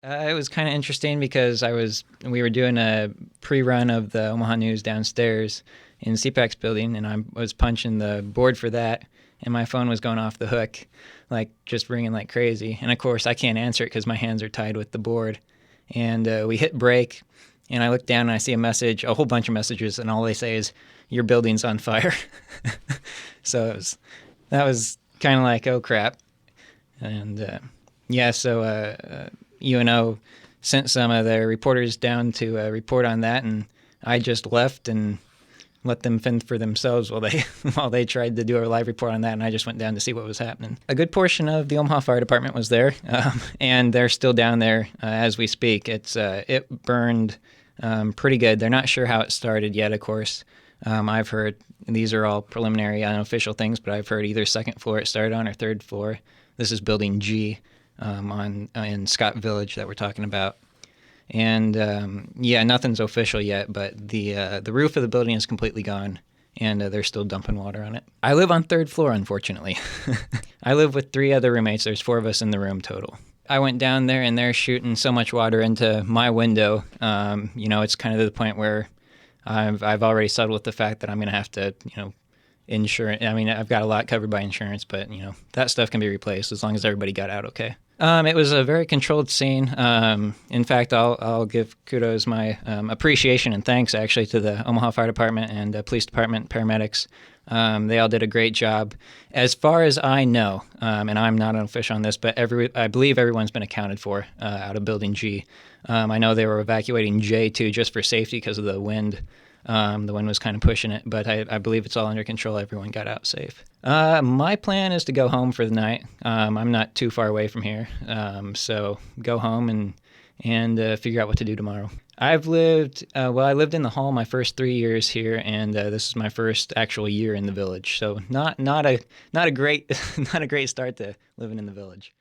It was kind of interesting because we were doing a pre-run of the Omaha News downstairs in CPAC's building, and I was punching the board for that, and my phone was going off the hook, like just ringing like crazy. And of course, I can't answer it because my hands are tied with the board. And we hit break, and I look down and I see a whole bunch of messages, and all they say is, "Your building's on fire." So that was kind of like, oh crap. And so UNO sent some of their reporters down to report on that, and I just left and let them fend for themselves while they tried to do a live report on that, and I just went down to see what was happening. A good portion of the Omaha Fire Department was there, and they're still down there as we speak. It burned pretty good. They're not sure how it started yet, of course. I've heard, these are all preliminary, unofficial things, but I've heard either second floor it started on or third floor. This is building G in Scott Village that we're talking about. And nothing's official yet, but the roof of the building is completely gone, and they're still dumping water on it. I live on third floor, unfortunately. I live with 3 other roommates. There's 4 of us in the room total. I went down there, and they're shooting so much water into my window. It's kind of to the point where I've already settled with the fact that I'm going to have to, insurance. I mean, I've got a lot covered by insurance, but that stuff can be replaced as long as everybody got out okay. It was a very controlled scene. In fact, I'll give kudos, my appreciation and thanks actually to the Omaha Fire Department and Police Department paramedics. They all did a great job. As far as I know, and I'm not an official on this, but I believe everyone's been accounted for out of Building G. I know they were evacuating J too, just for safety because of the wind. The wind was kind of pushing it, but I believe it's all under control. Everyone got out safe. My plan is to go home for the night. I'm not too far away from here, so go home and figure out what to do tomorrow. I lived in the hall my first 3 years here, and this is my first actual year in the village. So not a great not a great start to living in the village.